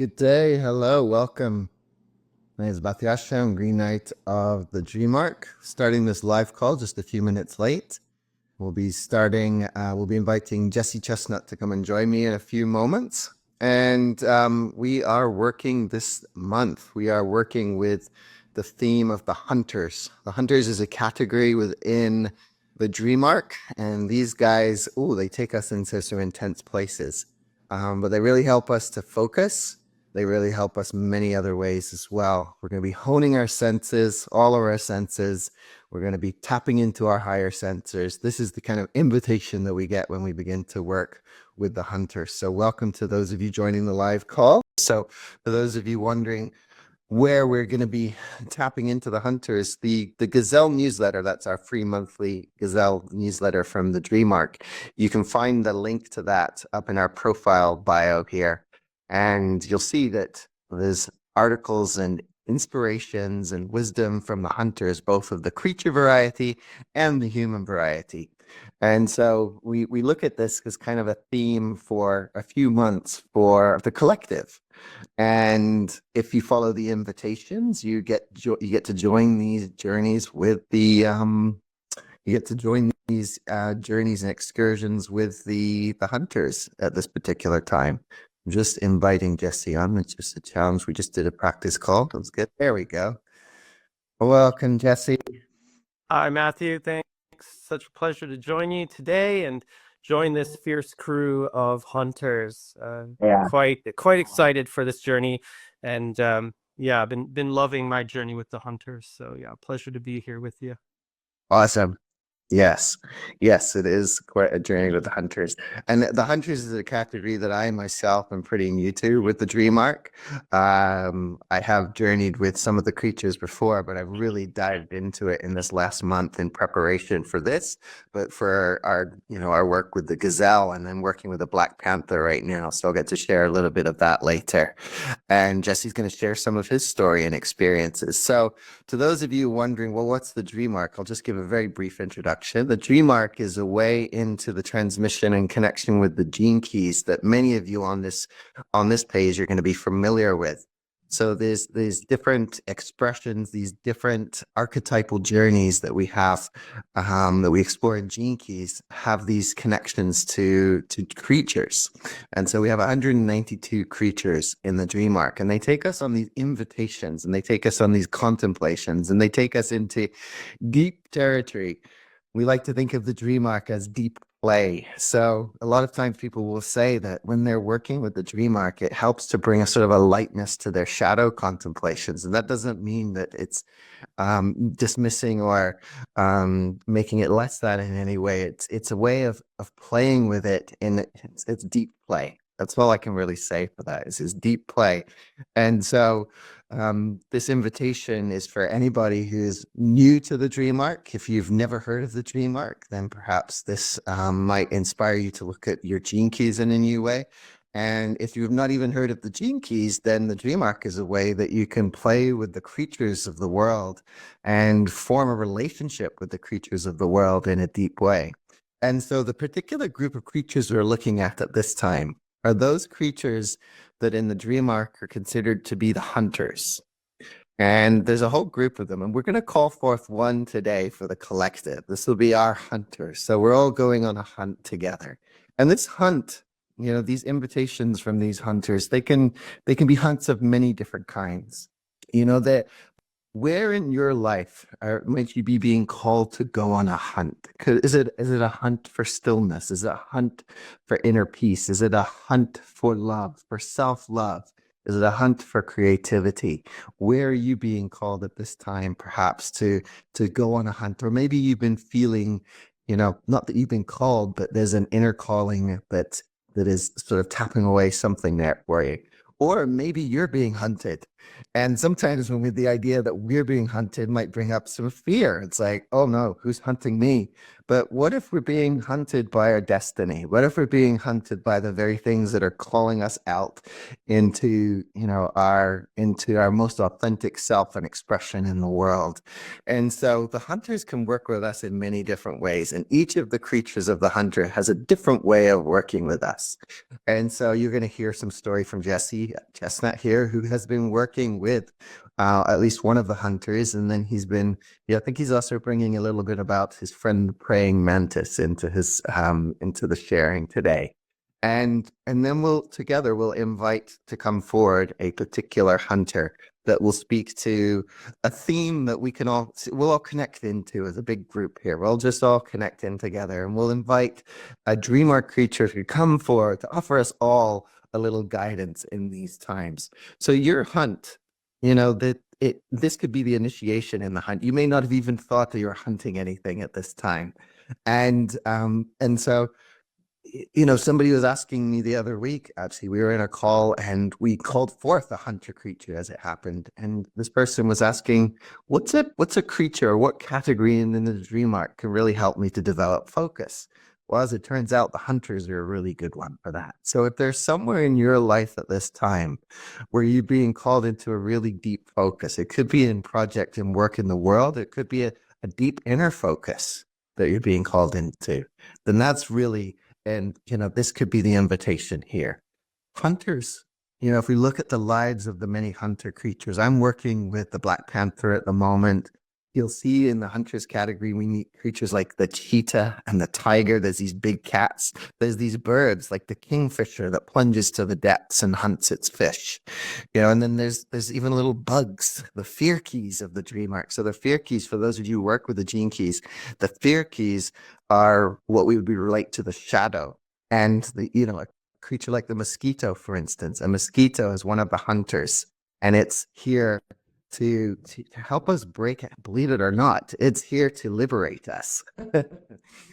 Good day. Hello. Welcome. My name is Ashdown, Green Knight of the Dream Arc. Starting this live call just a few minutes late. We'll be inviting Jesse Chesnutt to come and join me in a few moments. And we are working this month. We are working with the theme of the Hunters. The Hunters is a category within the Dream Arc. And these guys, they take us into some intense places. But they really help us to focus. They really help us many other ways as well. We're going to be honing our senses, all of our senses. We're going to be tapping into our higher sensors. This is the kind of invitation that we get when we begin to work with the hunter. So welcome to those of you joining the live call. So for those of you wondering where we're going to be tapping into the hunters, the Gazelle newsletter, that's our free monthly Gazelle newsletter from the Dream Arc. You can find the link to that up in our profile bio here. And you'll see that there's articles and inspirations and wisdom from the hunters, both of the creature variety and the human variety. And so we look at this as kind of a theme for a few months for the collective. And if you follow the invitations, you get to join these journeys with the journeys and excursions with the hunters at this particular time. I'm just inviting Jesse on. It's just a challenge. We just did a practice call. Let's get there. We go. Welcome, Jesse. Hi, Matthew. Thanks. Such a pleasure to join you today and join this fierce crew of hunters. Quite excited for this journey, and I've been loving my journey with the hunters. So pleasure to be here with you. Awesome. Yes, it is quite a journey with the hunters. And the hunters is a category that I myself am pretty new to with the Dream Arc. I have journeyed with some of the creatures before, but I've really dived into it in this last month in preparation for this. But for our work with the Gazelle, and then working with the Black Panther right now. So I'll get to share a little bit of that later. And Jesse's going to share some of his story and experiences. So to those of you wondering, well, what's the Dream Arc? I'll just give a very brief introduction. The Dream Arc is a way into the transmission and connection with the gene keys that many of you on this page are going to be familiar with. So there's different expressions, these different archetypal journeys that we have, that we explore in gene keys, have these connections to creatures. And so we have 192 creatures in the Dream Arc, and they take us on these invitations, and they take us on these contemplations, and they take us into deep territory. We like to think of the Dream Arc as deep play. So a lot of times people will say that when they're working with the Dream Arc, it helps to bring a sort of a lightness to their shadow contemplations. And that doesn't mean that it's dismissing or making it less than in any way. It's a way of playing with it, and it's deep play. That's all I can really say for that is deep play. And so this invitation is for anybody who's new to the Dream Arc. If you've never heard of the Dream Arc, then perhaps this might inspire you to look at your gene keys in a new way. And if you've not even heard of the gene keys, then the Dream Arc is a way that you can play with the creatures of the world and form a relationship with the creatures of the world in a deep way. And so the particular group of creatures we're looking at this time are those creatures that in the Dream Arc are considered to be the hunters. And there's a whole group of them, and we're going to call forth one today for the collective. This will be our hunters. So we're all going on a hunt together. And this hunt, these invitations from these hunters, they can be hunts of many different kinds. That where in your life might you be being called to go on a hunt? Is it a hunt for stillness? Is it a hunt for inner peace? Is it a hunt for love, for self-love? Is it a hunt for creativity? Where are you being called at this time, perhaps, to go on a hunt? Or maybe you've been feeling, not that you've been called, but there's an inner calling that is sort of tapping away something there for you. Or maybe you're being hunted And sometimes when the idea that we're being hunted might bring up some fear. It's like, oh no, who's hunting me? But what if we're being hunted by our destiny? What if we're being hunted by the very things that are calling us out into, into our most authentic self and expression in the world? And so the hunters can work with us in many different ways. And each of the creatures of the hunter has a different way of working with us. And so you're going to hear some story from Jesse Chesnutt here, who has been working with at least one of the hunters. And then he's been, I think he's also bringing a little bit about his friend praying mantis into his into the sharing today. And then we'll invite to come forward a particular hunter that will speak to a theme that we'll all connect into as a big group here. We'll just all connect in together, and we'll invite a dreamer creature to come forward to offer us all a little guidance in these times. So your hunt, this could be the initiation in the hunt. You may not have even thought that you're hunting anything at this time. And so somebody was asking me the other week, actually, we were in a call and we called forth a hunter creature as it happened. And this person was asking, what's a creature or what category in the dream arc can really help me to develop focus? Well, as it turns out, the hunters are a really good one for that. So if there's somewhere in your life at this time where you're being called into a really deep focus, it could be in project and work in the world, it could be a deep inner focus that you're being called into, then that's really, and this could be the invitation here. Hunters, if we look at the lives of the many hunter creatures, I'm working with the Black Panther at the moment. You'll see in the hunters category, we meet creatures like the cheetah and the tiger. There's these big cats. There's these birds like the kingfisher that plunges to the depths and hunts its fish. And then there's even little bugs, the fear keys of the dream arc. So the fear keys, for those of you who work with the gene keys, the fear keys are what we would relate to the shadow. And a creature like the mosquito, for instance, a mosquito is one of the hunters, and it's here to help us break it. Believe it or not, it's here to liberate us.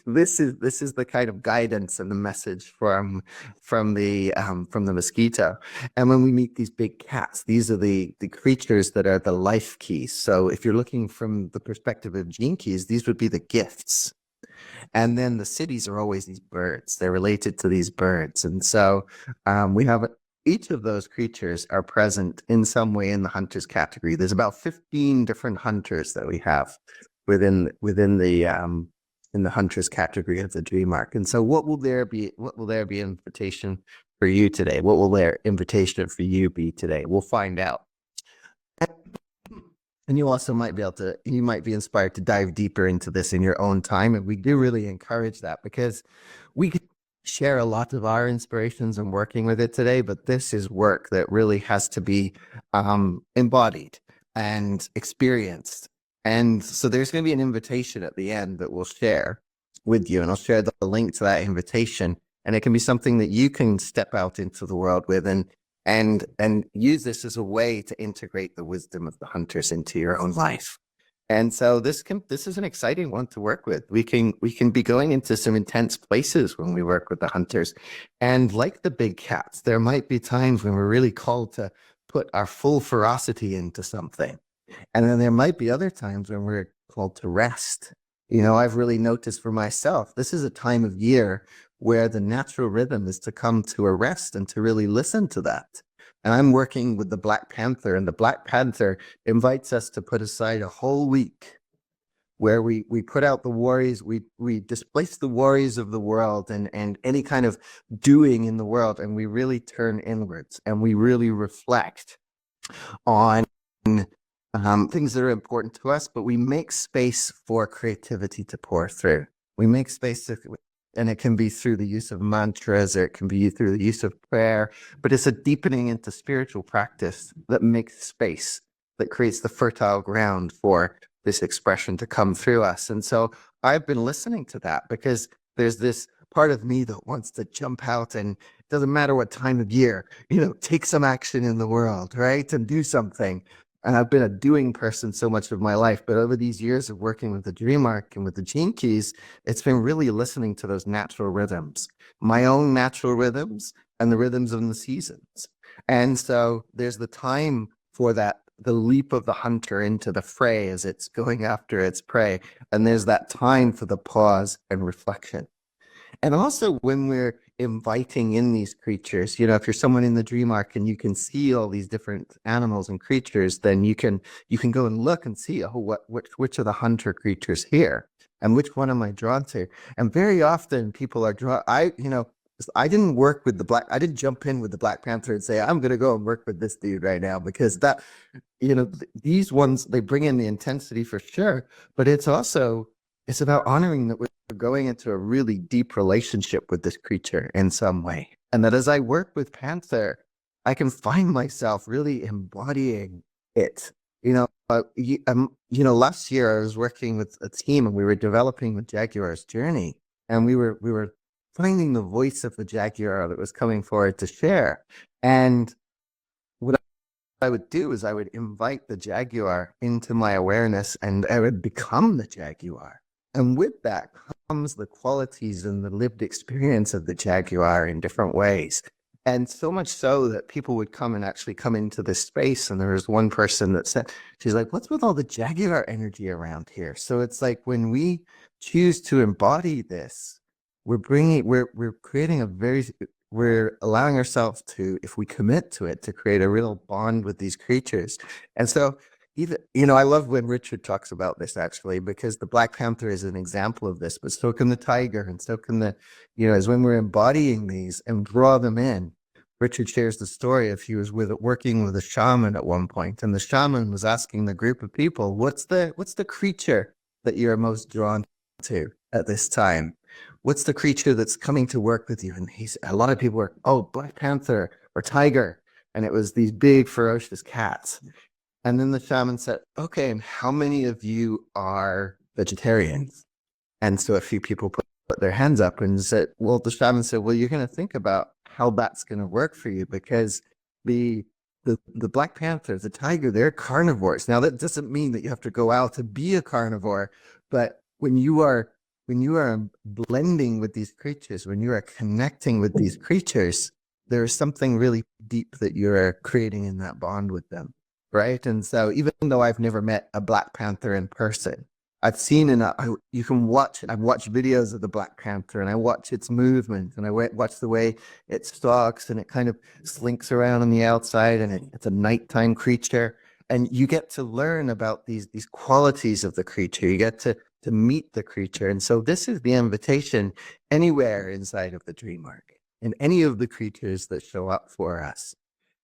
This is the kind of guidance and the message from the mosquito. And when we meet these big cats, these are the creatures that are the life keys. So if you're looking from the perspective of gene keys, these would be the gifts. And then the cities are always these birds. They're related to these birds. And so we have each of those creatures are present in some way in the hunters category. There's about 15 different hunters that we have within the in the hunters category of the dream arc. And so what will there be invitation for you today? What will their invitation for you be today? We'll find out. And you also might be inspired to dive deeper into this in your own time. And we do really encourage that, because we could share a lot of our inspirations and working with it today, but this is work that really has to be embodied and experienced. And so there's going to be an invitation at the end that we'll share with you, and I'll share the link to that invitation. And it can be something that you can step out into the world with and use this as a way to integrate the wisdom of the hunters into your own life. And so this is an exciting one to work with. We can be going into some intense places when we work with the hunters. And like the big cats, there might be times when we're really called to put our full ferocity into something. And then there might be other times when we're called to rest. I've really noticed for myself, this is a time of year where the natural rhythm is to come to a rest and to really listen to that. And I'm working with the Black Panther, and the Black Panther invites us to put aside a whole week where we put out the worries, we displace the worries of the world and any kind of doing in the world, and we really turn inwards and we really reflect on things that are important to us, but we make space for creativity to pour through. We make space and it can be through the use of mantras, or it can be through the use of prayer, but it's a deepening into spiritual practice that makes space, that creates the fertile ground for this expression to come through us. And so I've been listening to that, because there's this part of me that wants to jump out, and it doesn't matter what time of year, take some action in the world, right? And do something. And I've been a doing person so much of my life, but over these years of working with the dream arc and with the gene keys, it's been really listening to those natural rhythms, my own natural rhythms and the rhythms of the seasons. And so there's the time for the leap of the hunter into the fray as it's going after its prey. And there's that time for the pause and reflection. And also when we're inviting in these creatures, if you're someone in the dream arc and you can see all these different animals and creatures, then you can go and look and see, which are the hunter creatures here, and which one am I drawn to? And very often people are drawn. I didn't work with I didn't jump in with the Black Panther and say, I'm going to go and work with this dude right now, because these ones, they bring in the intensity for sure, but it's about honoring that we're going into a really deep relationship with this creature in some way. And that as I work with Panther, I can find myself really embodying it. Last year I was working with a team and we were developing the Jaguar's journey, and we were finding the voice of the Jaguar that was coming forward to share. And what I would do is I would invite the Jaguar into my awareness, and I would become the Jaguar. And with that comes the qualities and the lived experience of the Jaguar in different ways. And so much so that people would come into this space. And there was one person that said, she's like, what's with all the Jaguar energy around here? So it's like, when we choose to embody this, we're allowing ourselves to, if we commit to it, to create a real bond with these creatures. And so I love when Richard talks about this, actually, because the Black Panther is an example of this, but so can the tiger, and so can as when we're embodying these and draw them in. Richard shares the story of he was working with a shaman at one point, and the shaman was asking the group of people, what's the creature that you're most drawn to at this time? What's the creature that's coming to work with you? And a lot of people were, Black Panther or tiger. And it was these big, ferocious cats. And then the shaman said, okay, and how many of you are vegetarians? And so a few people put their hands up and said, the shaman said, you're going to think about how that's going to work for you, because the Black Panther, the tiger, they're carnivores. Now, that doesn't mean that you have to go out to be a carnivore, but when you are blending with these creatures, when you are connecting with these creatures, there is something really deep that you're creating in that bond with them, right? And so even though I've never met a Black Panther in person, I've seen I've watched videos of the Black Panther, and I watch its movement, and I watch the way it stalks, and it kind of slinks around on the outside, and it's a nighttime creature. And you get to learn about these qualities of the creature. You get to meet the creature. And so this is the invitation anywhere inside of the dream arc, and any of the creatures that show up for us.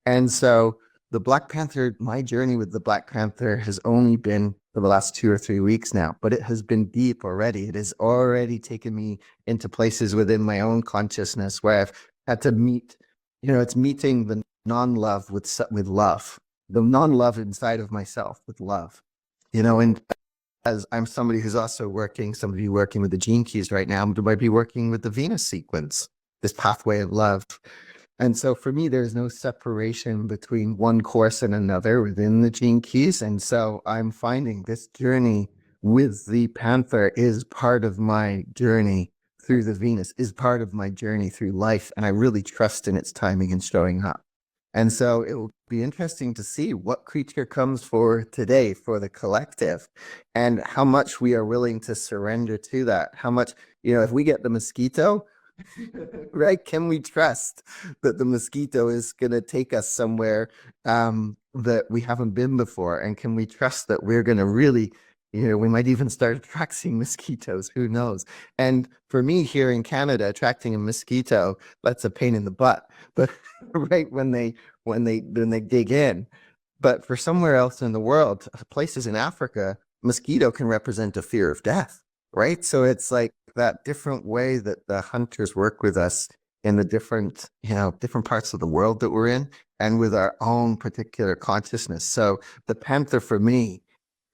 And so the Black Panther, my journey with the Black Panther has only been for the last 2 or 3 weeks now, but it has been deep already. It has already taken me into places within my own consciousness where I've had to meet, it's meeting the non-love with love, the non-love inside of myself with love, and as I'm somebody who's also some of you working with the gene keys right now, might be working with the Venus sequence, this pathway of love. And so for me, there's no separation between one course and another within the gene keys. And so I'm finding this journey with the Panther is part of my journey through the Venus, is part of my journey through life. And I really trust in its timing and showing up. And so it will be interesting to see what creature comes for today for the collective, and how much we are willing to surrender to that. How much, if we get the mosquito, right? Can we trust that the mosquito is going to take us somewhere that we haven't been before? And can we trust that we're going to really, we might even start attracting mosquitoes, who knows? And for me here in Canada, attracting a mosquito, that's a pain in the butt, but right when they dig in. But for somewhere else in the world, places in Africa, mosquito can represent a fear of death, right? So it's like that different way that the hunters work with us in the different parts of the world that we're in, and with our own particular consciousness. So the Panther for me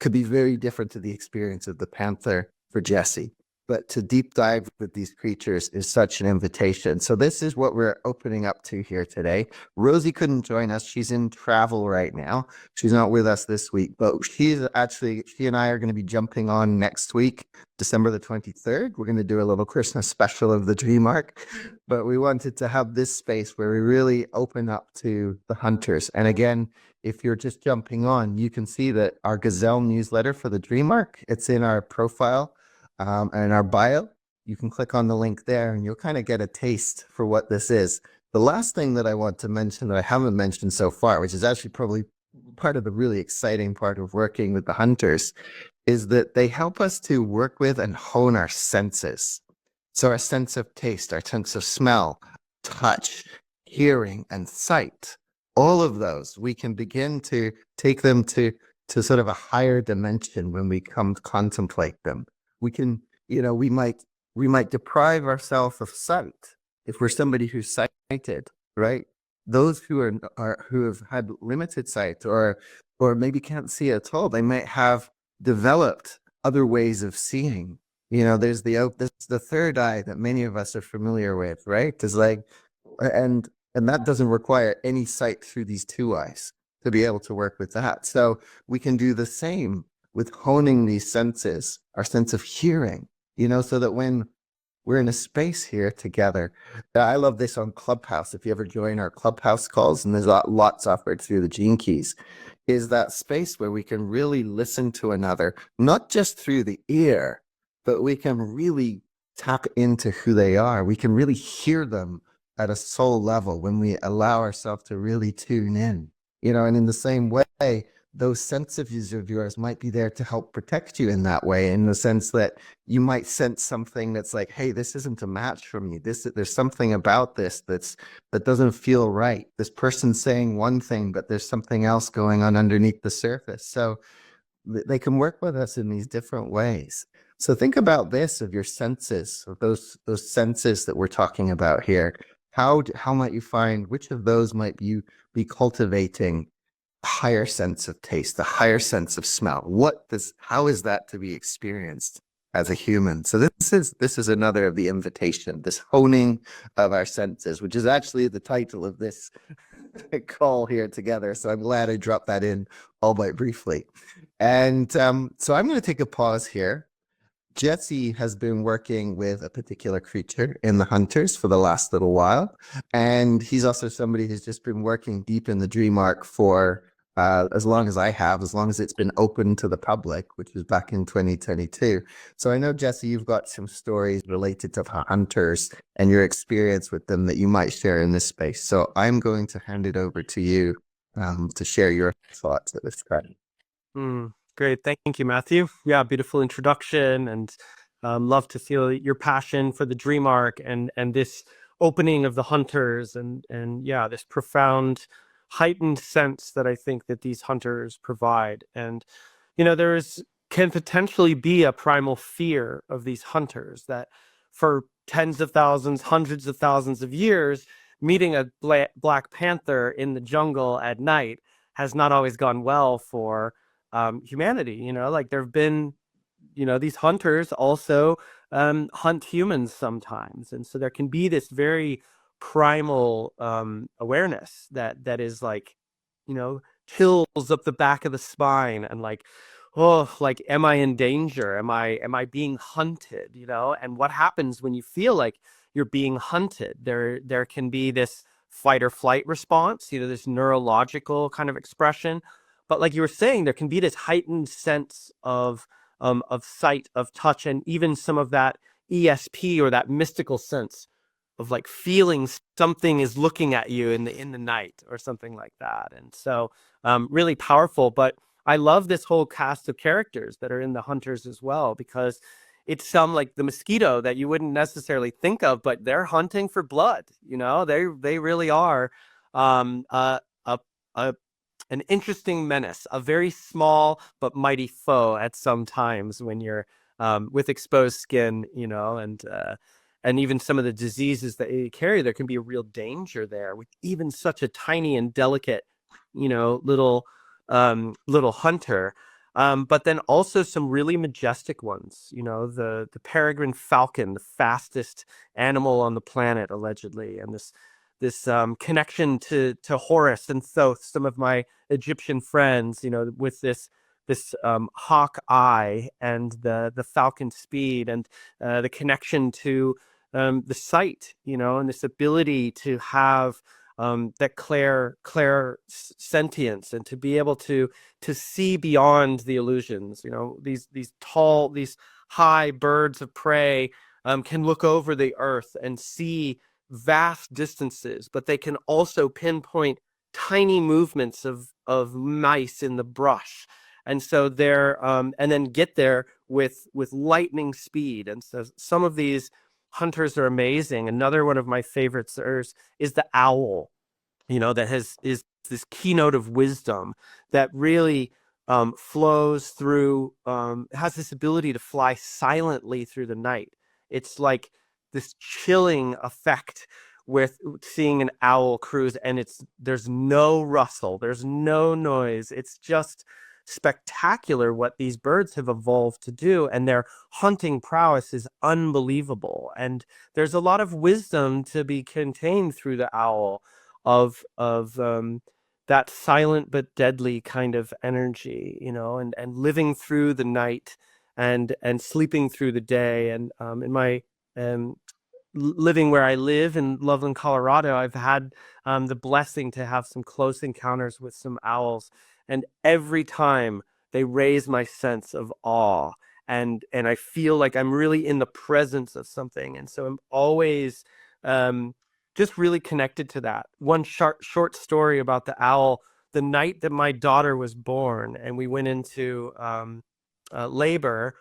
could be very different to the experience of the Panther for Jesse. but to deep dive with these creatures is such an invitation. So this is what we're opening up to here today. Rosie couldn't join us. She's in travel right now. She's not with us this week, but she and I are going to be jumping on next week, December the 23rd. We're going to do a little Christmas special of the Dream Arc, but we wanted to have this space where we really open up to the hunters. And again, if you're just jumping on, you can see that our Gazelle newsletter for the Dream Arc, it's in our profile and our bio. You can click on the link there and you'll kind of get a taste for what this is. The last thing that I want to mention that I haven't mentioned so far, which is actually probably part of the really exciting part of working with the hunters, is that they help us to work with and hone our senses. So our sense of taste, our sense of smell, touch, hearing, and sight, all of those, we can begin to take them to sort of a higher dimension when we come to contemplate them. We can, we might deprive ourselves of sight if we're somebody who's sighted, right? Those who who have had limited sight or maybe can't see at all, they might have developed other ways of seeing. There's the third eye that many of us are familiar with, right? There's and that doesn't require any sight through these two eyes to be able to work with that. So we can do the same with honing these senses, our sense of hearing, so that when we're in a space here together. I love this on Clubhouse. If you ever join our Clubhouse calls, and there's lots offered through the Gene Keys, is that space where we can really listen to another, not just through the ear, but we can really tap into who they are. We can really hear them at a soul level when we allow ourselves to really tune in, and in the same way, those senses of yours might be there to help protect you in that way, in the sense that you might sense something that's like, hey, this isn't a match for me. There's something about this that doesn't feel right. This person's saying one thing, but there's something else going on underneath the surface. So they can work with us in these different ways. So think about this, of your senses, of those senses that we're talking about here. How might you find which of those might you be cultivating a higher sense of taste, a higher sense of smell? How is that to be experienced as a human? So this is another of the invitation, this honing of our senses, which is actually the title of this call here together. So I'm glad I dropped that in albeit briefly. And so I'm going to take a pause here. Jesse has been working with a particular creature in the Hunters for the last little while. And he's also somebody who's just been working deep in the Dream Arc for as long as I have, as long as it's been open to the public, which was back in 2022. So I know, Jesse, you've got some stories related to Hunters and your experience with them that you might share in this space. So I'm going to hand it over to you to share your thoughts at this time. Great. Thank you, Matthew. Yeah, beautiful introduction, and love to feel your passion for the Dream Arc and this opening of the Hunters and yeah, this profound heightened sense that I think that these hunters provide. And can potentially be a primal fear of these hunters that for tens of thousands, hundreds of thousands of years, meeting a Black Panther in the jungle at night has not always gone well for humanity. Like there have been, these hunters also hunt humans sometimes, and so there can be this very primal awareness that is like, chills up the back of the spine, and like, oh, like, am I in danger? Am I being hunted? And what happens when you feel like you're being hunted? There can be this fight or flight response, this neurological kind of expression. But like you were saying, there can be this heightened sense of sight, of touch, and even some of that ESP, or that mystical sense of like feeling something is looking at you in the night or something like that. And so really powerful. But I love this whole cast of characters that are in the Hunters as well, because it's some like the mosquito that you wouldn't necessarily think of, but they're hunting for blood. They really are an interesting menace, a very small but mighty foe at some times when you're with exposed skin, and even some of the diseases that they carry. There can be a real danger there with even such a tiny and delicate, little hunter. but then also some really majestic ones. You know, the peregrine falcon, the fastest animal on the planet, allegedly, and this connection to Horus and Thoth, some of my Egyptian friends, you know, with this hawk eye and the falcon speed, and the connection to the sight, you know, and this ability to have that clair sentience, and to be able to see beyond the illusions. You know, these high birds of prey can look over the earth and see vast distances, but they can also pinpoint tiny movements of mice in the brush. And so they're and then get there with lightning speed. And so some of these hunters are amazing. Another one of my favorites is the owl, you know, that is this keynote of wisdom that really flows through, has this ability to fly silently through the night. It's like this chilling effect with seeing an owl cruise, and there's no rustle, there's no noise. It's just spectacular what these birds have evolved to do, and their hunting prowess is unbelievable. And there's a lot of wisdom to be contained through the owl, of that silent but deadly kind of energy, you know, and living through the night and sleeping through the day. And in my living where I live in Loveland, Colorado, I've had the blessing to have some close encounters with some owls, and every time they raise my sense of awe, and I feel like I'm really in the presence of something. And so I'm always just really connected to that. One short story about the owl: the night that my daughter was born and we went into labor,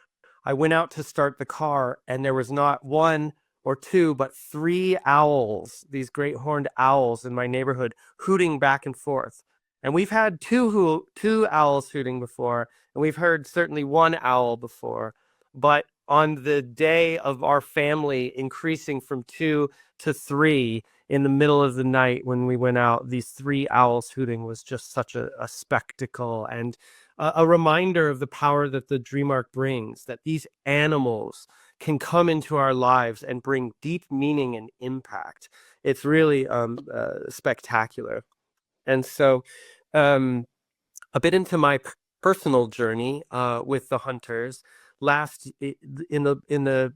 I went out to start the car, and there was not one or two, but three owls, these great horned owls in my neighborhood, hooting back and forth. And we've had two owls hooting before, and we've heard certainly one owl before. But on the day of our family increasing from two to three in the middle of the night when we went out, these three owls hooting was just such a spectacle, and a reminder of the power that the dream arc brings, that these animals can come into our lives and bring deep meaning and impact. It's really spectacular. And so a bit into my personal journey with the hunters. Last in the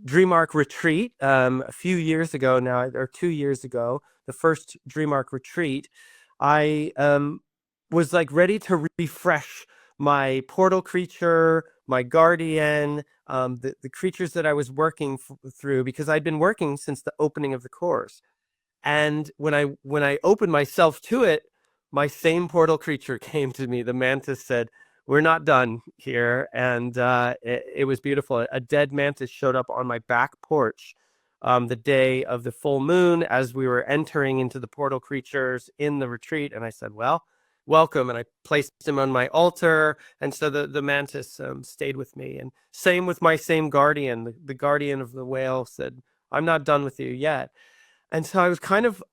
Dream Arc retreat a few years ago now, or 2 years ago, the first Dream Arc retreat, I was like ready to refresh my portal creature, my guardian, the creatures that I was working through, because I'd been working since the opening of the course. And when I opened myself to it, my same portal creature came to me. The mantis said, "We're not done here." And it was beautiful. A dead mantis showed up on my back porch the day of the full moon as we were entering into the portal creatures in the retreat. And I said, "Well, welcome." And I placed him on my altar. And so the mantis stayed with me. And same with my same guardian. The guardian of the whale said, "I'm not done with you yet." And so I was kind of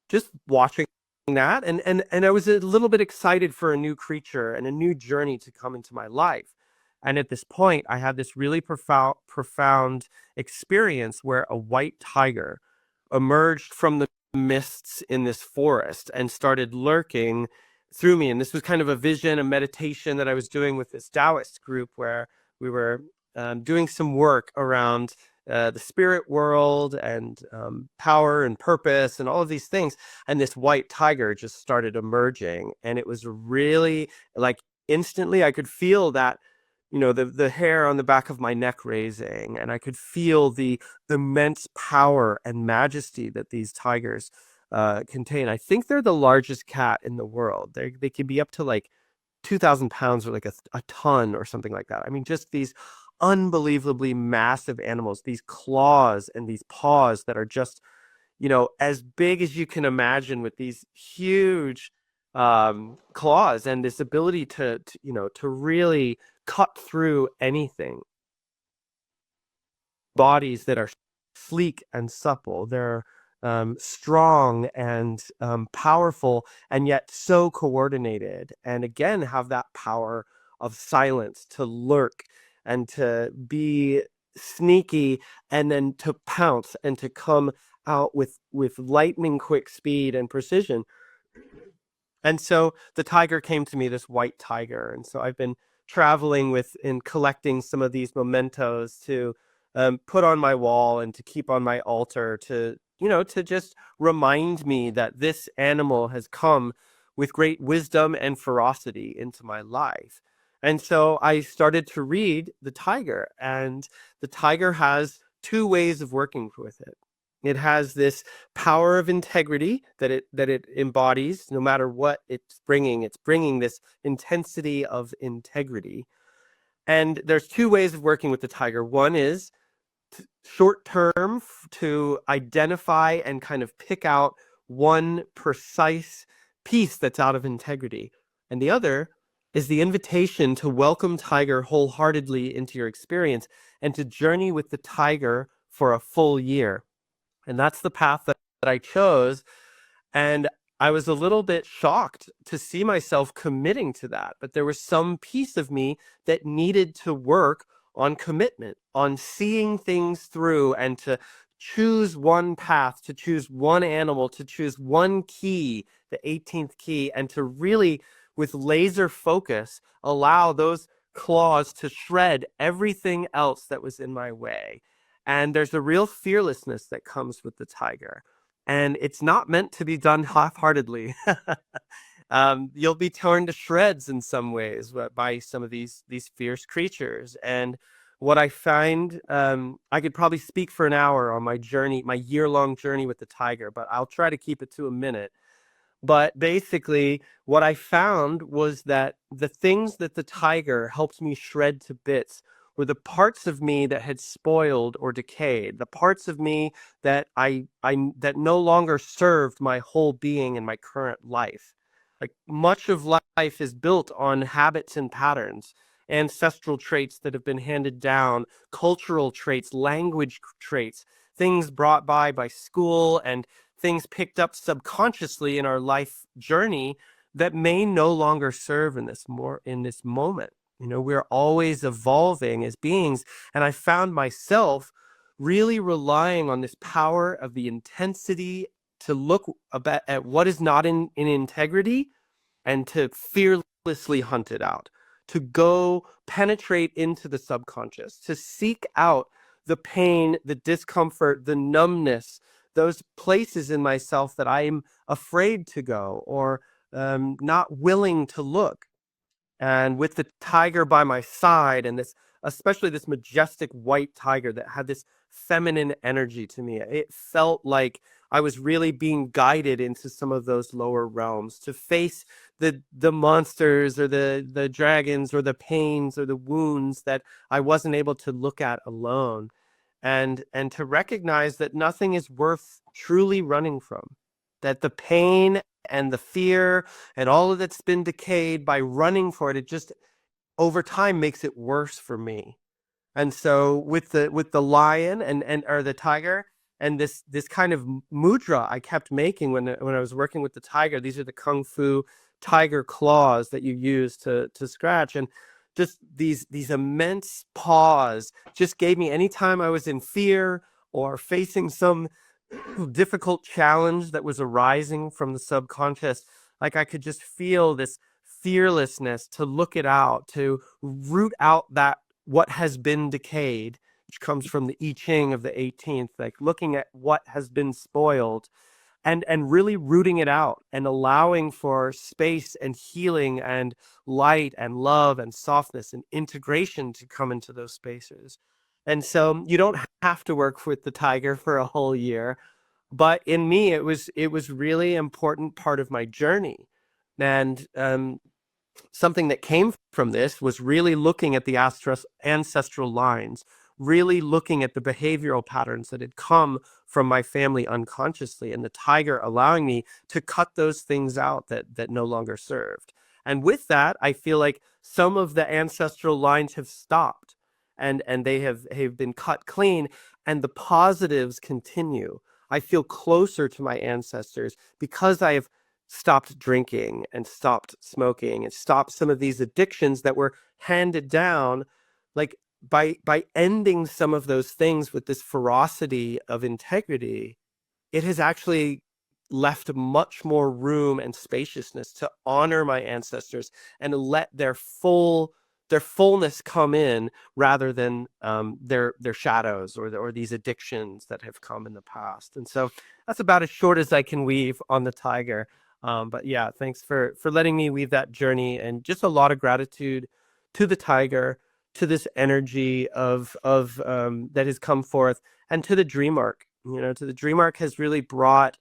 just watching that, and I was a little bit excited for a new creature and a new journey to come into my life. And at this point, I had this really profound experience where a white tiger emerged from the mists in this forest and started lurking through me. And this was kind of a vision, a meditation that I was doing with this Taoist group, where we were doing some work around the spirit world and power and purpose and all of these things. And this white tiger just started emerging, and it was really like instantly I could feel that, you know, the hair on the back of my neck raising, and I could feel the immense power and majesty that these tigers contain. I think they're the largest cat in the world. They can be up to like 2,000 pounds, or like a ton or something like that. I mean, just these unbelievably massive animals, these claws and these paws that are just, you know, as big as you can imagine, with these huge claws, and this ability to, you know, to really cut through anything. Bodies that are sleek and supple. They're strong and powerful, and yet so coordinated. And again, have that power of silence, to lurk and to be sneaky, and then to pounce and to come out with lightning quick speed and precision. And so the tiger came to me, this white tiger. And so I've been traveling with and collecting some of these mementos to put on my wall and to keep on my altar, to, to just remind me that this animal has come with great wisdom and ferocity into my life. And so I started to read the tiger, and the tiger has two ways of working with it. It has this power of integrity that it embodies, no matter what it's bringing. It's bringing this intensity of integrity. And there's two ways of working with the tiger. One is short term, to identify and kind of pick out one precise piece that's out of integrity. And the other is the invitation to welcome tiger wholeheartedly into your experience and to journey with the tiger for a full year. And that's the path that I chose. And I was a little bit shocked to see myself committing to that. But there was some piece of me that needed to work on commitment, on seeing things through, and to choose one path, to choose one animal, to choose one key, the 18th key, and to really, with laser focus, allow those claws to shred everything else that was in my way. And there's a real fearlessness that comes with the tiger. And it's not meant to be done half-heartedly. You'll be torn to shreds in some ways by some of these fierce creatures. And what I find, I could probably speak for an hour on my journey, my year-long journey with the tiger, but I'll try to keep it to a minute. But basically, what I found was that the things that the tiger helped me shred to bits were the parts of me that had spoiled or decayed, the parts of me that that no longer served my whole being in my current life. Like, much of life is built on habits and patterns, ancestral traits that have been handed down, cultural traits, language traits, things brought by school, and things picked up subconsciously in our life journey that may no longer serve in this moment. We're always evolving as beings. And I found myself really relying on this power of the intensity to look at what is not in integrity and to fearlessly hunt it out, to go penetrate into the subconscious, to seek out the pain, the discomfort, the numbness, those places in myself that I'm afraid to go or not willing to look. And with the tiger by my side, and especially this majestic white tiger that had this feminine energy to me, it felt like I was really being guided into some of those lower realms to face the monsters or the dragons or the pains or the wounds that I wasn't able to look at alone, and to recognize that nothing is worth truly running from, that the pain and the fear and all of that's been decayed by running for it, it just over time makes it worse for me. And so with the lion and or the tiger, and this kind of mudra I kept making when I was working with the tiger, these are the kung fu tiger claws that you use to scratch, and just these immense paws just gave me, anytime I was in fear or facing some difficult challenge that was arising from the subconscious, like I could just feel this fearlessness to look it out, to root out that what has been decayed, which comes from the I Ching of the 18th, like looking at what has been spoiled and really rooting it out and allowing for space and healing and light and love and softness and integration to come into those spaces. And so you don't have to work with the tiger for a whole year, but in me, it was really important part of my journey. And something that came from this was really looking at the ancestral lines, really looking at the behavioral patterns that had come from my family unconsciously, and the tiger allowing me to cut those things out that no longer served. And with that, I feel like some of the ancestral lines have stopped, and they have been cut clean, and the positives continue. I feel closer to my ancestors because I have stopped drinking and stopped smoking and stopped some of these addictions that were handed down, like by ending some of those things with this ferocity of integrity, it has actually left much more room and spaciousness to honor my ancestors and let their fullness come in, rather than their shadows or these addictions that have come in the past. And so that's about as short as I can weave on the tiger. But yeah, thanks for letting me weave that journey, and just a lot of gratitude to the tiger, to this energy of that has come forth, and to the dream arc. To the dream arc has really brought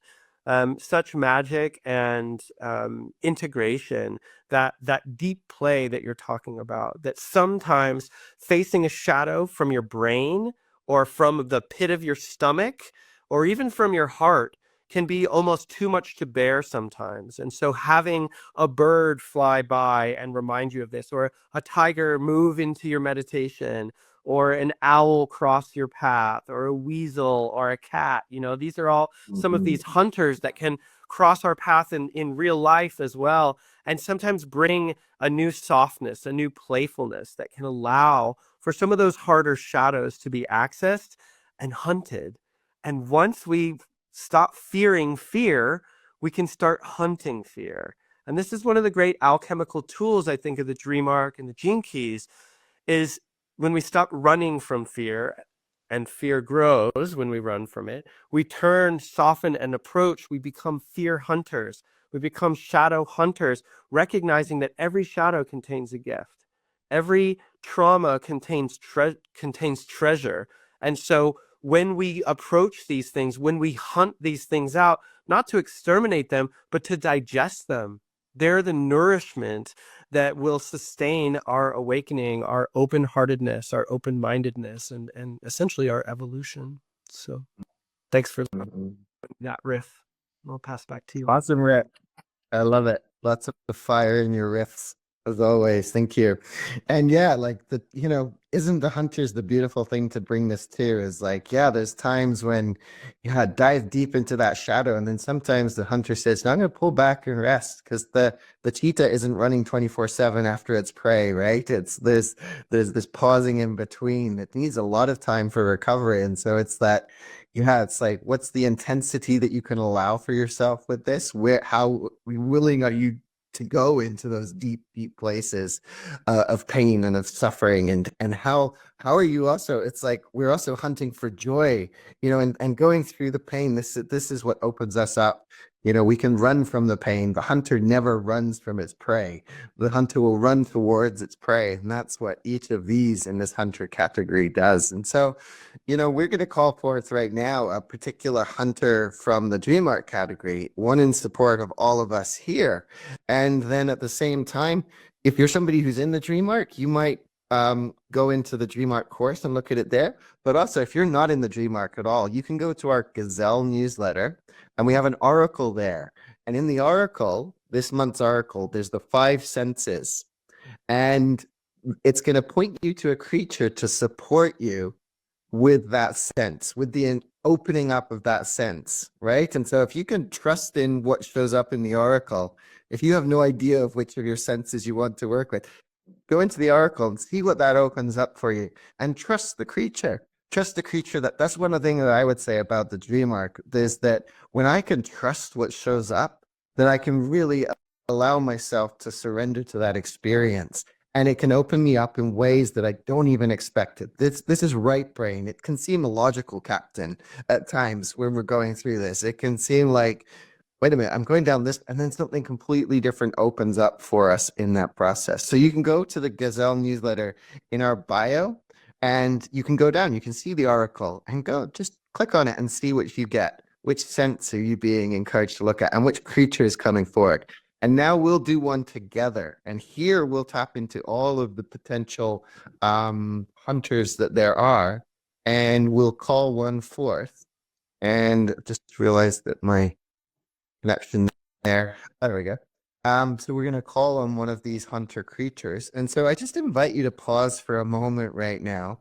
such magic and integration, that deep play that you're talking about, that sometimes facing a shadow from your brain or from the pit of your stomach or even from your heart can be almost too much to bear sometimes. And so having a bird fly by and remind you of this, or a tiger move into your meditation, or an owl cross your path, or a weasel or a cat, these are all some of these hunters that can cross our path in real life as well, and sometimes bring a new softness, a new playfulness that can allow for some of those harder shadows to be accessed and hunted. And once we stop fearing fear, we can start hunting fear. And this is one of the great alchemical tools, I think, of the dream arc and the gene keys, is when we stop running from fear, and fear grows when we run from it, we turn, soften, and approach. We become fear hunters. We become shadow hunters, recognizing that every shadow contains a gift. Every trauma contains treasure. And so when we approach these things, when we hunt these things out, not to exterminate them, but to digest them, they're the nourishment that will sustain our awakening, our open-heartedness, our open-mindedness, and essentially our evolution. So thanks for that riff. I'll pass back to you. Awesome riff. I love it. Lots of fire in your riffs, as always. Thank you. And yeah, like isn't the hunters the beautiful thing to bring this to? Is like, yeah, there's times when dive deep into that shadow, and then sometimes the hunter says, no, I'm gonna pull back and rest, because the cheetah isn't running 24/7 after its prey, right? There's this pausing in between. It needs a lot of time for recovery. And so it's that, it's like, what's the intensity that you can allow for yourself with this? How willing are you to go into those deep places of pain and of suffering, and how are you also? It's like we're also hunting for joy, and going through the pain. This is what opens us up. We can run from the pain. The hunter never runs from its prey. The hunter will run towards its prey, and that's what each of these in this hunter category does. And so, we're going to call forth right now a particular hunter from the dream arc category, one in support of all of us here. And then at the same time, if you're somebody who's in the dream arc, you might go into the dream arc course and look at it there. But also, if you're not in the dream arc at all, you can go to our Gazelle newsletter, and we have an oracle there. And in the oracle, this month's oracle, there's the 5 senses, and it's going to point you to a creature to support you with that sense, with the opening up of that sense, right? And so if you can trust in what shows up in the oracle, if you have no idea of which of your senses you want to work with, go into the oracle and see what that opens up for you, and trust the creature. Trust the creature. That's one of the things that I would say about the dream arc, is that when I can trust what shows up, then I can really allow myself to surrender to that experience. And it can open me up in ways that I don't even expect it. This is right brain. It can seem illogical, Captain, at times when we're going through this. It can seem like, wait a minute, I'm going down this, and then something completely different opens up for us in that process. So you can go to the Gazelle newsletter in our bio, and you can go down, you can see the oracle, and just click on it and see what you get. Which sense are you being encouraged to look at, and which creature is coming forward? And now we'll do one together. And here we'll tap into all of the potential hunters that there are, and we'll call one forth. And just realized that my connection there. There we go. So we're going to call on one of these hunter creatures. And so I just invite you to pause for a moment right now.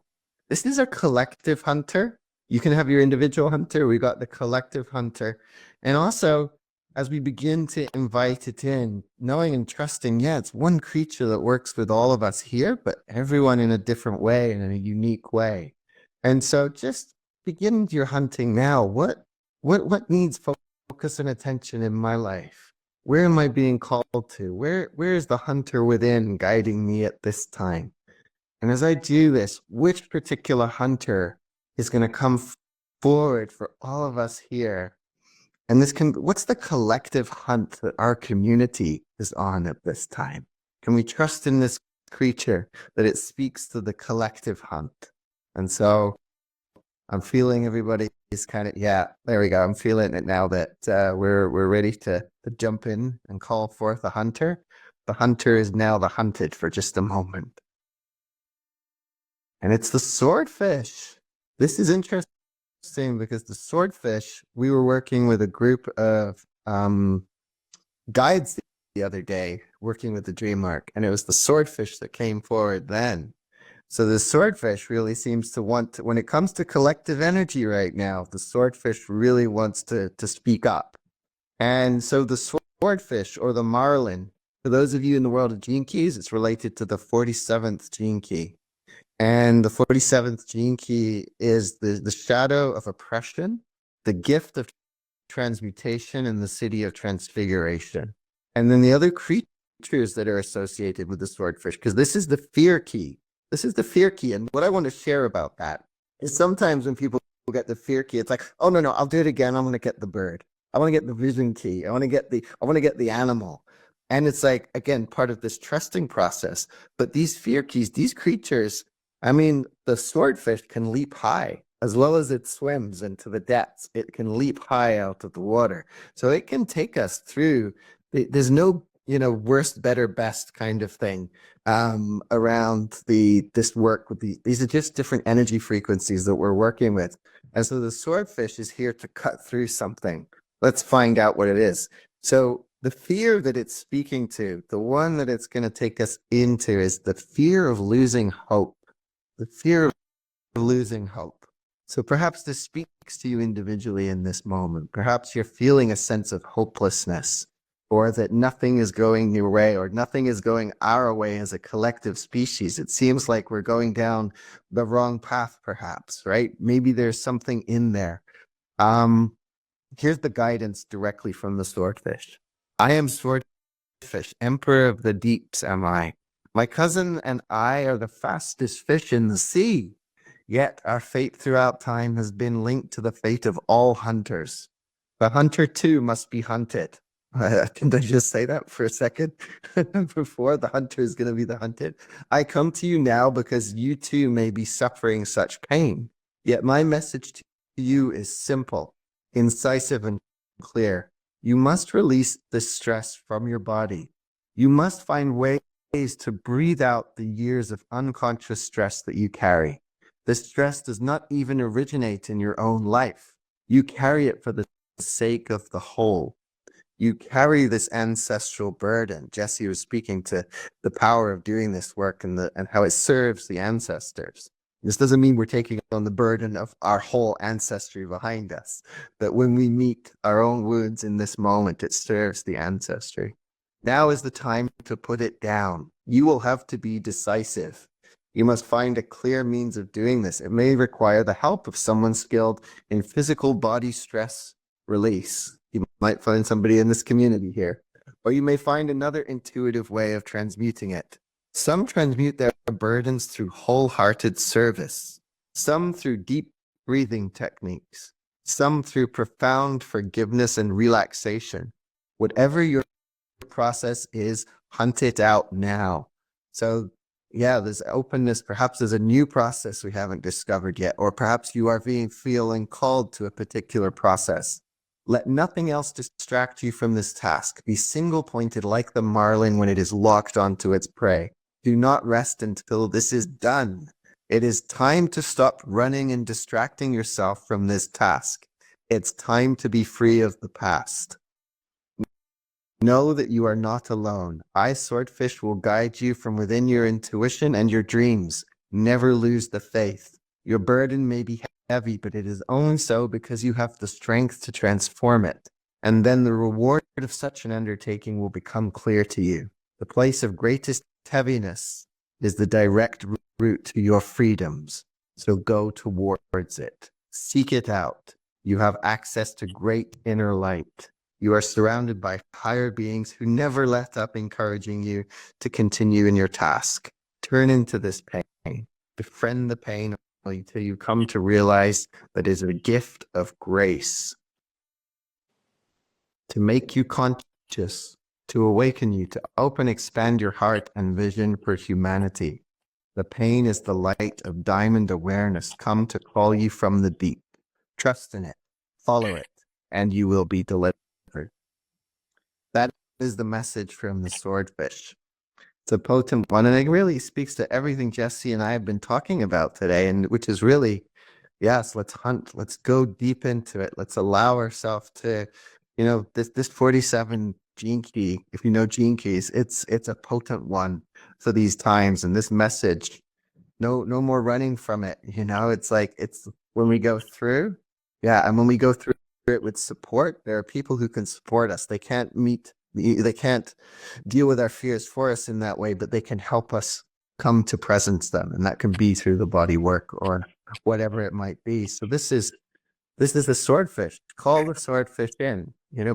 This is a collective hunter. You can have your individual hunter. We got the collective hunter. And also, as we begin to invite it in, knowing and trusting, yeah, it's one creature that works with all of us here, but everyone in a different way and in a unique way. And so just begin your hunting now. What needs focus and attention in my life? Where am I being called to? Where is the hunter within guiding me at this time? And as I do this, which particular hunter is going to come forward for all of us here? And what's the collective hunt that our community is on at this time? Can we trust in this creature that it speaks to the collective hunt? And so I'm feeling everybody is kind of, yeah, there we go. I'm feeling it now that we're ready to jump in and call forth a hunter. The hunter is now the hunted for just a moment. And it's the swordfish. This is interesting because the swordfish, we were working with a group of guides the other day, working with the Dream Arc, and it was the swordfish that came forward then. So the swordfish really seems to want to, when it comes to collective energy right now, the swordfish really wants to speak up. And so the swordfish, or the marlin, for those of you in the world of gene keys, it's related to the 47th gene key. And the 47th gene key is the shadow of oppression, the gift of transmutation, and the city of transfiguration. And then the other creatures that are associated with the swordfish, because this is the fear key. This is the fear key. And what I want to share about that is sometimes when people get the fear key, it's like, oh, no, I'll do it again. I'm going to get the bird. I want to get the vision key. I want to get the animal. And it's like, again, part of this trusting process. But these fear keys, these creatures, I mean, the swordfish can leap high as well as it swims into the depths. It can leap high out of the water. So it can take us through. There's no, worst, better, best kind of thing around this work with these are just different energy frequencies that we're working with. And so the swordfish is here to cut through something. Let's find out what it is. So the fear that it's speaking to, the one that it's going to take us into, is the fear of losing hope. The fear of losing hope. So perhaps this speaks to you individually in this moment. Perhaps you're feeling a sense of hopelessness, or that nothing is going your way, or nothing is going our way as a collective species. It seems like we're going down the wrong path, perhaps, right? Maybe there's something in there. Here's the guidance directly from the swordfish. I am swordfish, emperor of the deeps am I. My cousin and I are the fastest fish in the sea. Yet our fate throughout time has been linked to the fate of all hunters. The hunter too must be hunted. Didn't I just say that for a second? Before the hunter is going to be the hunted. I come to you now because you too may be suffering such pain. Yet my message to you is simple, incisive, and clear. You must release this stress from your body. You must find ways to breathe out the years of unconscious stress that you carry. This stress does not even originate in your own life. You carry it for the sake of the whole. You carry this ancestral burden. Jesse was speaking to the power of doing this work and how it serves the ancestors. This doesn't mean we're taking on the burden of our whole ancestry behind us, but when we meet our own wounds in this moment, it serves the ancestry. Now is the time to put it down. You will have to be decisive. You must find a clear means of doing this. It may require the help of someone skilled in physical body stress release. You might find somebody in this community here, or you may find another intuitive way of transmuting it. Some transmute their burdens through wholehearted service, some through deep breathing techniques, some through profound forgiveness and relaxation. Whatever your process is, hunt it out now. So yeah, there's openness. Perhaps there's a new process we haven't discovered yet, or perhaps you are feeling called to a particular process. Let nothing else distract you from this task. Be single-pointed like the marlin when it is locked onto its prey. Do not rest until this is done. It is time to stop running and distracting yourself from this task. It's time to be free of the past. Know that you are not alone. I, Swordfish, will guide you from within your intuition and your dreams. Never lose the faith. Your burden may be heavy, but it is only so because you have the strength to transform it. And then the reward of such an undertaking will become clear to you. The place of greatest heaviness is the direct route to your freedoms. So go towards it. Seek it out. You have access to great inner light. You are surrounded by higher beings who never let up encouraging you to continue in your task. Turn into this pain. Befriend the pain until you come to realize that it is a gift of grace to make you conscious, to awaken you, to open, expand your heart and vision for humanity. The pain is the light of diamond awareness come to call you from the deep. Trust in it, follow it, and you will be delivered. That is the message from the swordfish. It's a potent one, and it really speaks to everything Jesse and I have been talking about today, and which is really, yes, let's hunt, let's go deep into it. Let's allow ourselves to, this 47 gene key, if you know gene keys, it's a potent one for these times. And this message, no more running from it. It's like, it's when we go through. Yeah. And when we go through it with support, there are people who can support us. They can't deal with our fears for us in that way, but they can help us come to presence them. And that can be through the body work or whatever it might be. So this is the swordfish. Call the swordfish in.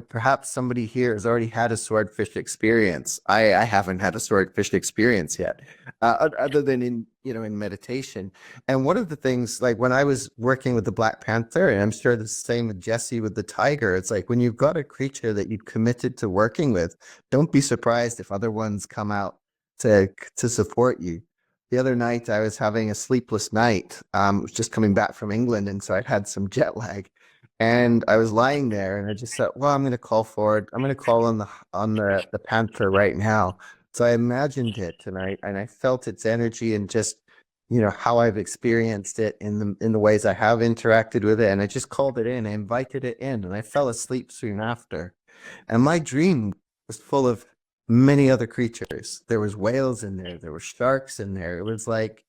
Perhaps somebody here has already had a swordfish experience. I haven't had a swordfish experience yet, other than in meditation. And one of the things, like when I was working with the Black Panther, and I'm sure the same with Jesse with the tiger, it's like when you've got a creature that you've committed to working with, don't be surprised if other ones come out to support you. The other night, I was having a sleepless night. Was just coming back from England, and so I had some jet lag. And I was lying there, and I just thought, well, I'm going to call forward. I'm going to call on the panther right now. So I imagined it, and I felt its energy, and just how I've experienced it in the ways I have interacted with it. And I just called it in. I invited it in, and I fell asleep soon after. And my dream was full of many other creatures. There was whales in there. There were sharks in there. It was like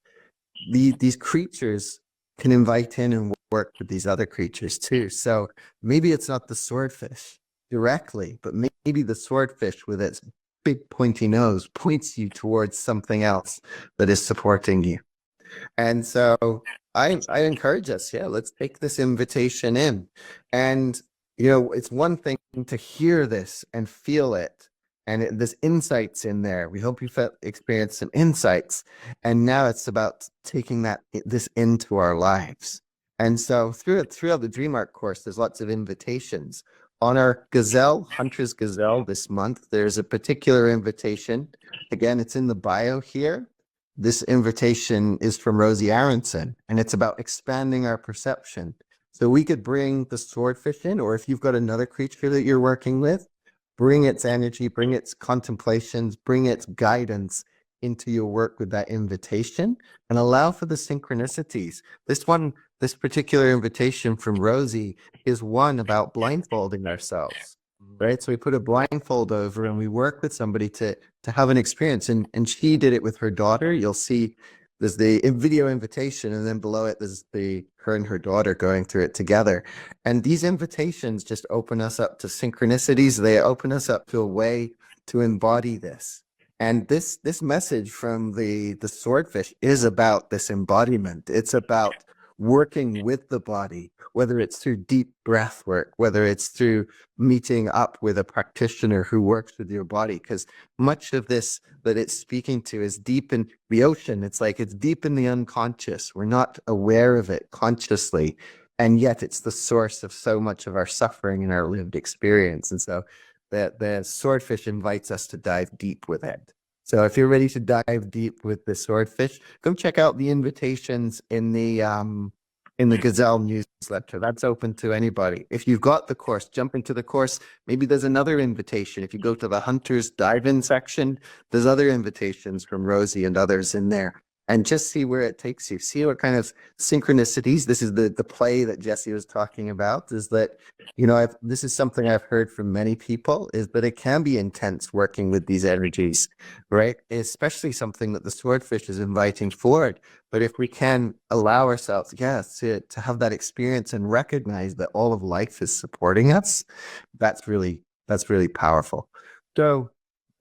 these creatures can invite in and work with these other creatures too. So maybe it's not the swordfish directly, but maybe the swordfish with its big pointy nose points you towards something else that is supporting you. And so I encourage us, let's take this invitation in. And it's one thing to hear this and feel it, and there's insights in there. We hope you experienced some insights. And now it's about taking this into our lives. And so throughout the Dream Arc course, there's lots of invitations. On our Gazelle, Hunter's Gazelle this month, there's a particular invitation. Again, it's in the bio here. This invitation is from Rosie Aronson, and it's about expanding our perception. So we could bring the swordfish in, or if you've got another creature that you're working with, bring its energy, bring its contemplations, bring its guidance into your work with that invitation, and allow for the synchronicities. This particular invitation from Rosie is one about blindfolding ourselves, right? So we put a blindfold over and we work with somebody to have an experience. And she did it with her daughter. You'll see there's the video invitation, and then below it, there's her and her daughter going through it together. And these invitations just open us up to synchronicities. They open us up to a way to embody this. And this message from the swordfish is about this embodiment. It's about working with the body, whether it's through deep breath work, whether it's through meeting up with a practitioner who works with your body, because much of this that it's speaking to is deep in the ocean. It's like it's deep in the unconscious. We're not aware of it consciously, and yet it's the source of so much of our suffering and our lived experience. And so the swordfish invites us to dive deep with it. So if you're ready to dive deep with the swordfish, come check out the invitations in the Gazelle newsletter. That's open to anybody. If you've got the course, jump into the course. Maybe there's another invitation. If you go to the Hunters Dive-In section, there's other invitations from Rosie and others in there. And just see where it takes you. See what kind of synchronicities. This is the play that Jesse was talking about, is that, this is something I've heard from many people, is that it can be intense working with these energies, right? Especially something that the swordfish is inviting forward. But if we can allow ourselves, to have that experience and recognize that all of life is supporting us, that's really That's really powerful. So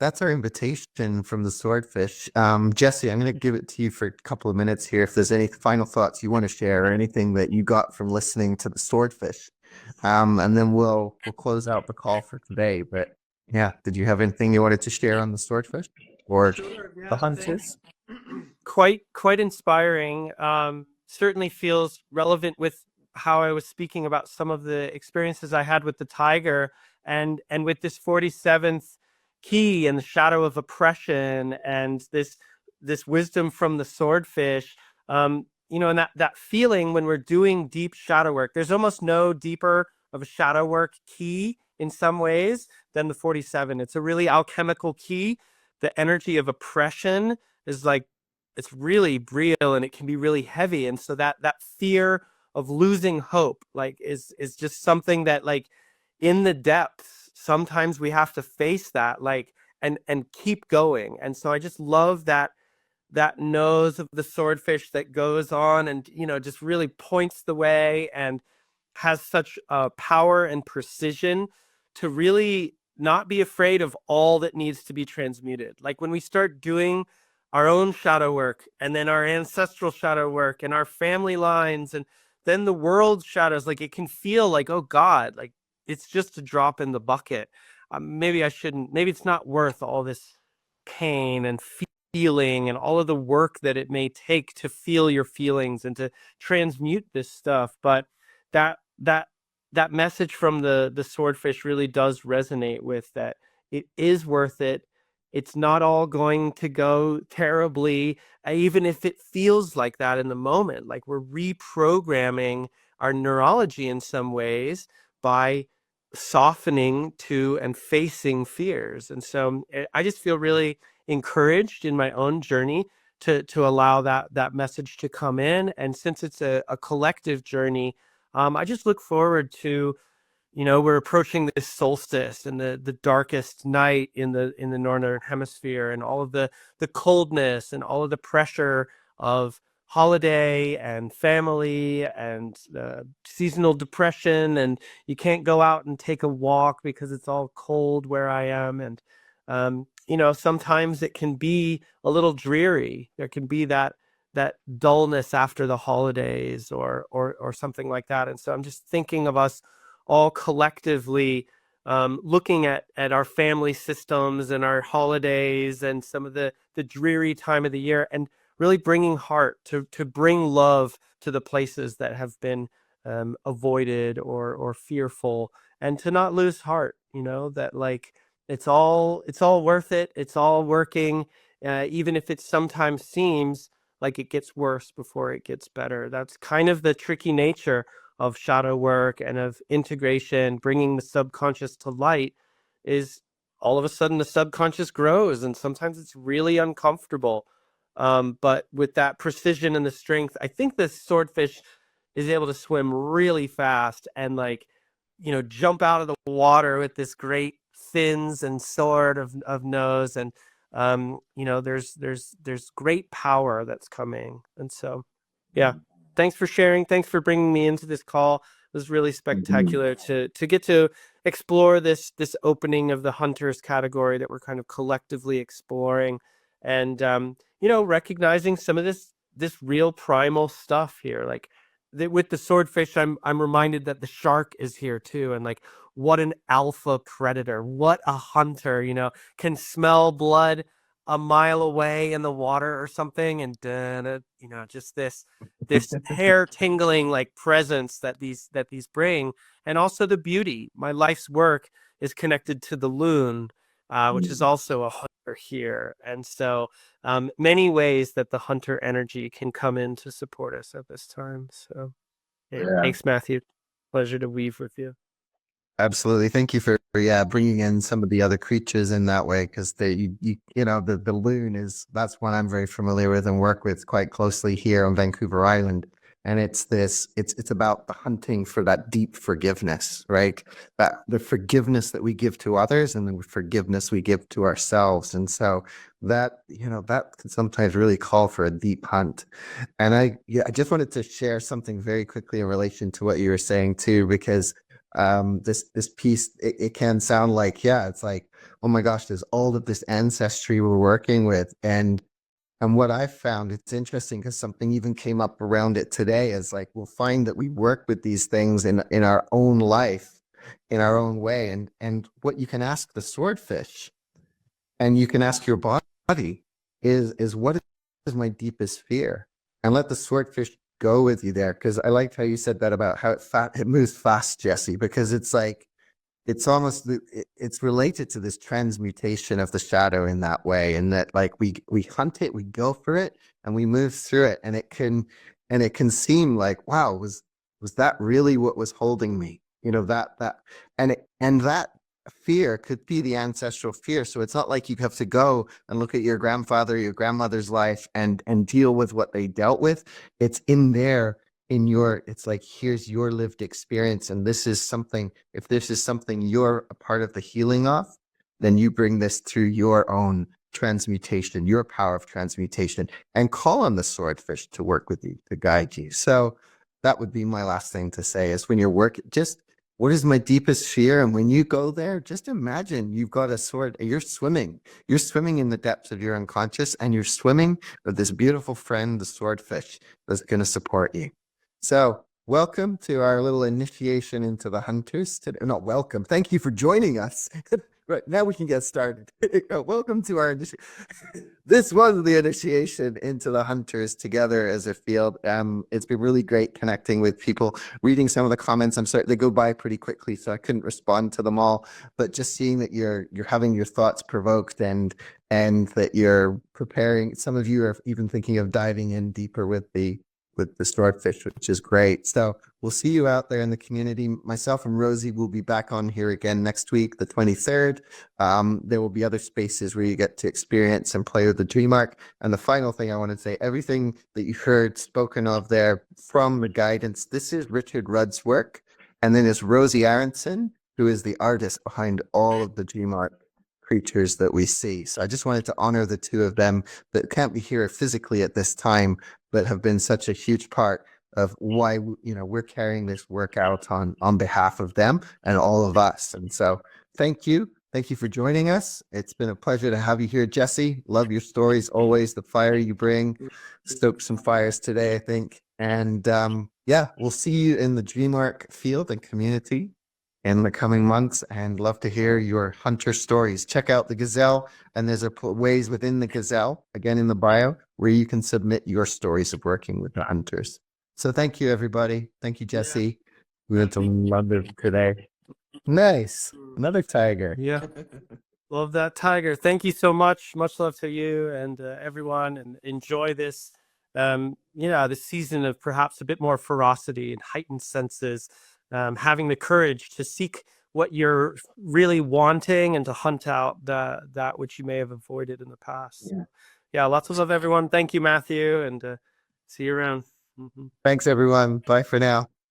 that's our invitation from the swordfish. Jesse, I'm going to give it to you for a couple of minutes here. If there's any final thoughts you want to share or anything that you got from listening to the swordfish, and then we'll close out the call for today. But yeah, did you have anything you wanted to share on the swordfish or the hunters? Quite inspiring. Certainly feels relevant with how I was speaking about some of the experiences I had with the tiger, and with this 47th key and the shadow of oppression, and this wisdom from the swordfish. And that feeling when we're doing deep shadow work, there's almost no deeper of a shadow work key in some ways than the 47. It's a really alchemical key. The energy of oppression is like, it's really real, and it can be really heavy. And so that fear of losing hope, like, is just something that, like, in the depths, sometimes we have to face that, like, and keep going. And so I just love that nose of the swordfish that goes on and, just really points the way, and has such power and precision to really not be afraid of all that needs to be transmuted. Like, when we start doing our own shadow work, and then our ancestral shadow work, and our family lines, and then the world's shadows, like, it can feel like, oh God, like, it's just a drop in the bucket. Maybe I shouldn't, maybe it's not worth all this pain and feeling and all of the work that it may take to feel your feelings and to transmute this stuff. But that that that message from the swordfish really does resonate with that. It is worth it. It's not all going to go terribly, even if it feels like that in the moment. Like, we're reprogramming our neurology in some ways by softening to and facing fears. And so I just feel really encouraged in my own journey to allow that message to come in. And since it's a collective journey, I just look forward to, we're approaching this solstice and the darkest night in the northern hemisphere, and all of the coldness and all of the pressure of holiday and family and seasonal depression, and you can't go out and take a walk because it's all cold where I am. And sometimes it can be a little dreary. There can be that dullness after the holidays, or something like that. And so I'm just thinking of us all collectively looking at our family systems and our holidays and some of the dreary time of the year, and really bringing heart to bring love to the places that have been avoided or fearful, and to not lose heart. That, like, it's all worth it. It's all working, even if it sometimes seems like it gets worse before it gets better. That's kind of the tricky nature of shadow work and of integration, bringing the subconscious to light. Is all of a sudden the subconscious grows, and sometimes it's really uncomfortable. But with that precision and the strength, I think the swordfish is able to swim really fast and, like, jump out of the water with this great fins and sword of nose. And there's great power that's coming. And so, yeah, thanks for sharing. Thanks for bringing me into this call. It was really spectacular to get to explore this opening of the hunters category that we're kind of collectively exploring, and recognizing some of this real primal stuff here. Like, with the swordfish, I'm reminded that the shark is here too, and, like, what an alpha predator, what a hunter, can smell blood a mile away in the water or something, and just this hair tingling, like, presence that these bring. And also the beauty. My life's work is connected to the loon, which is also a hunter here. And so many ways that the hunter energy can come in to support us at this time. So thanks, Matthew. Pleasure to weave with you. Absolutely. Thank you for bringing in some of the other creatures in that way, because the loon that's one I'm very familiar with and work with quite closely here on Vancouver Island. And it's about the hunting for that deep forgiveness, right? That the forgiveness that we give to others and the forgiveness we give to ourselves. And so that can sometimes really call for a deep hunt. And I just wanted to share something very quickly in relation to what you were saying too, because this piece, it can sound like, yeah, it's like, oh my gosh, there's all of this ancestry we're working with. And what I've found, it's interesting because something even came up around it today, is like, we'll find that we work with these things in our own life, in our own way. And what you can ask the swordfish, and you can ask your body, is what is my deepest fear? And let the swordfish go with you there. Because I liked how you said that about how it moves fast, Jesse, because it's like, it's almost, it's related to this transmutation of the shadow in that way, and that like we hunt it, we go for it, and we move through it, and it can seem like, wow, was that really what was holding me? You know, and that fear could be the ancestral fear. So it's not like you have to go and look at your grandfather, your grandmother's life, and deal with what they dealt with. It's in there, in your, it's like, here's your lived experience, and this is something, if this is something you're a part of the healing of, then you bring this through your own transmutation, your power of transmutation, and call on the swordfish to work with you, to guide you. So that would be my last thing to say, is when you're working, just, what is my deepest fear? And when you go there, just imagine you've got a sword, you're swimming in the depths of your unconscious, and you're swimming with this beautiful friend, the swordfish, that's going to support you. So welcome to our little initiation into the hunters today. Not welcome. Thank you for joining us. Right, now we can get started. Welcome to our this was the initiation into the hunters together as a field. It's been really great connecting with people, reading some of the comments. I'm sorry, they go by pretty quickly, so I couldn't respond to them all. But just seeing that you're having your thoughts provoked, and that you're preparing. Some of you are even thinking of diving in deeper with the swordfish, which is great. So we'll see you out there in the community. Myself and Rosie will be back on here again next week, the 23rd. There will be other spaces where you get to experience and play with the dream arc. And the final thing I want to say, everything that you heard spoken of there from the guidance, this is Richard Rudd's work. And then it's Rosie Aronson, who is the artist behind all of the dream arc creatures that we see. So I just wanted to honor the two of them that can't be here physically at this time, but have been such a huge part of why, you know, we're carrying this work out on behalf of them and all of us. And so thank you for joining us. It's been a pleasure to have you here, Jesse. Love your stories always. The fire you bring stoked some fires today, I think. And yeah, we'll see you in the dream arc field and community in the coming months, and love to hear your hunter stories. Check out the Gazelle, and there's ways within the Gazelle, again in the bio, where you can submit your stories of working with the hunters. So thank you, everybody. Thank you, Jesse. Yeah. We went to London today. Nice. Another tiger. Yeah. Love that tiger. Thank you so much. Much love to you and everyone, and enjoy this this season of perhaps a bit more ferocity and heightened senses, having the courage to seek what you're really wanting and to hunt out that which you may have avoided in the past. Yeah, lots of love, everyone. Thank you, Matthew, and see you around. Thanks, everyone. Bye for now.